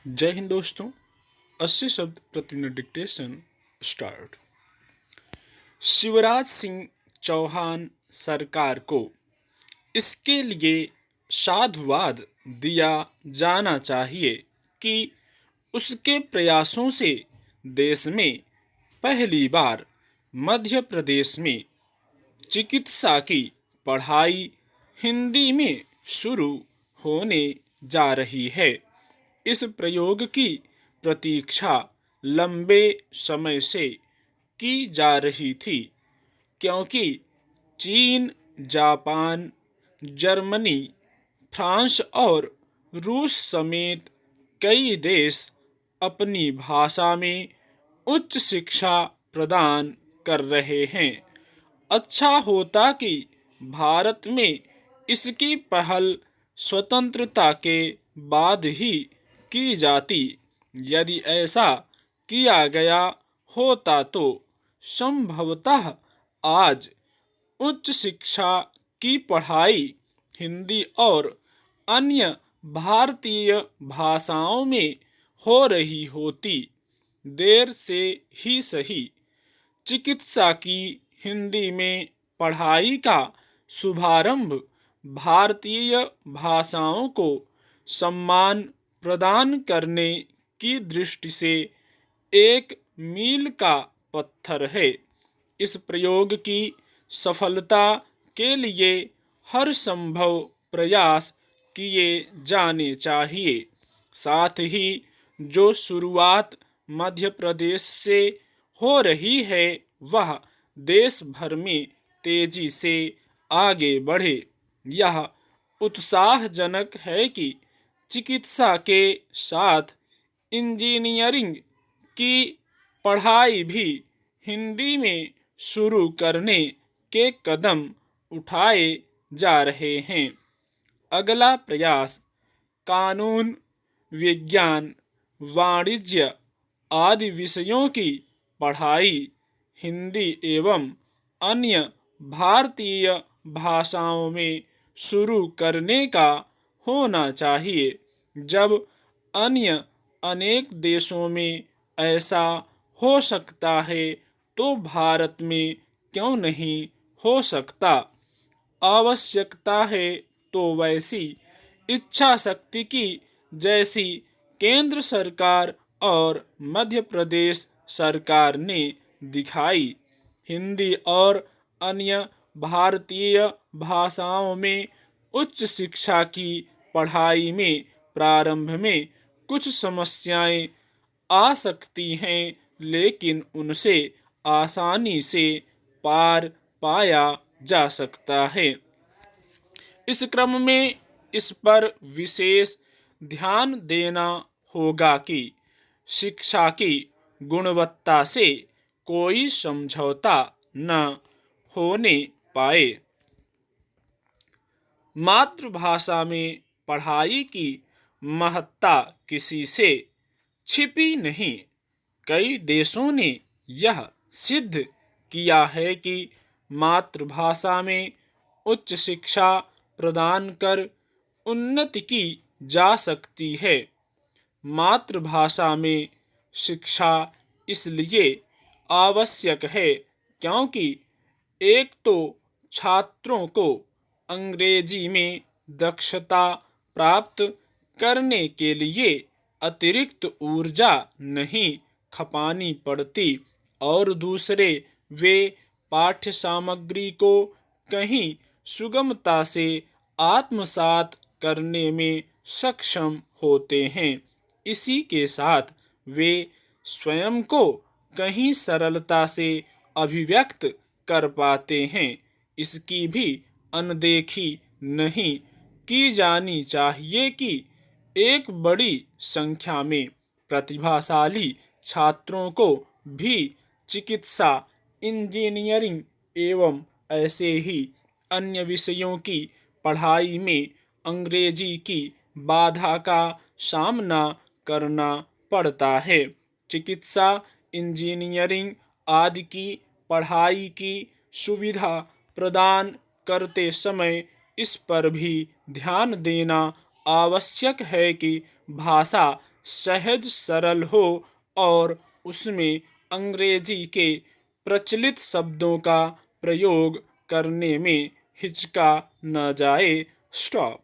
जय हिंद दोस्तों। 80 शब्द प्रति minute dictation start. Shivraj Singh Chouhan सरकार को इसके लिए साधुवाद दिया जाना चाहिए कि उसके प्रयासों से देश में पहली बार मध्य प्रदेश में चिकित्सा की पढ़ाई हिंदी में शुरू होने जा रही है। इस प्रयोग की प्रतीक्षा लंबे समय से की जा रही थी, क्योंकि चीन, जापान, जर्मनी, फ्रांस और रूस समेत कई देश अपनी भाषा में उच्च शिक्षा प्रदान कर रहे हैं। अच्छा होता कि भारत में इसकी पहल स्वतंत्रता के बाद ही की जाती। यदि ऐसा किया गया होता तो संभवतः आज उच्च शिक्षा की पढ़ाई हिंदी और अन्य भारतीय भाषाओं में हो रही होती। देर से ही सही, चिकित्सा की हिंदी में पढ़ाई का शुभारंभ भारतीय भाषाओं को सम्मान प्रदान करने की दृष्टि से एक मील का पत्थर है। इस प्रयोग की सफलता के लिए हर संभव प्रयास किए जाने चाहिए। साथ ही जो शुरुआत मध्य प्रदेश से हो रही है वह देश भर में तेजी से आगे बढ़े। यह उत्साहजनक है कि चिकित्सा के साथ इंजीनियरिंग की पढ़ाई भी हिंदी में शुरू करने के कदम उठाए जा रहे हैं। अगला प्रयास कानून, विज्ञान, वाणिज्य आदि विषयों की पढ़ाई हिंदी एवं अन्य भारतीय भाषाओं में शुरू करने का होना चाहिए। जब अन्य अनेक देशों में ऐसा हो सकता है तो भारत में क्यों नहीं हो सकता। आवश्यकता है तो वैसी इच्छा शक्ति की जैसी केंद्र सरकार और मध्य प्रदेश सरकार ने दिखाई। हिंदी और अन्य भारतीय भाषाओं में उच्च शिक्षा की पढ़ाई में प्रारंभ में कुछ समस्याएं आ सकती हैं, लेकिन उनसे आसानी से पार पाया जा सकता है। इस क्रम में इस पर विशेष ध्यान देना होगा कि शिक्षा की गुणवत्ता से कोई समझौता न होने पाए। मातृभाषा में पढ़ाई की महत्ता किसी से छिपी नहीं। कई देशों ने यह सिद्ध किया है कि मातृभाषा में उच्च शिक्षा प्रदान कर उन्नति की जा सकती है। मातृभाषा में शिक्षा इसलिए आवश्यक है क्योंकि एक तो छात्रों को अंग्रेजी में दक्षता प्राप्त करने के लिए अतिरिक्त ऊर्जा नहीं खपानी पड़ती, और दूसरे वे पाठ्य सामग्री को कहीं सुगमता से आत्मसात करने में सक्षम होते हैं। इसी के साथ वे स्वयं को कहीं सरलता से अभिव्यक्त कर पाते हैं। इसकी भी अनदेखी नहीं की जानी चाहिए कि एक बड़ी संख्या में प्रतिभाशाली छात्रों को भी चिकित्सा, इंजीनियरिंग एवं ऐसे ही अन्य विषयों की पढ़ाई में अंग्रेजी की बाधा का सामना करना पड़ता है। चिकित्सा, इंजीनियरिंग आदि की पढ़ाई की सुविधा प्रदान करते समय इस पर भी ध्यान देना आवश्यक है कि भाषा सहज सरल हो और उसमें अंग्रेजी के प्रचलित शब्दों का प्रयोग करने में हिचका न जाए। स्टॉप।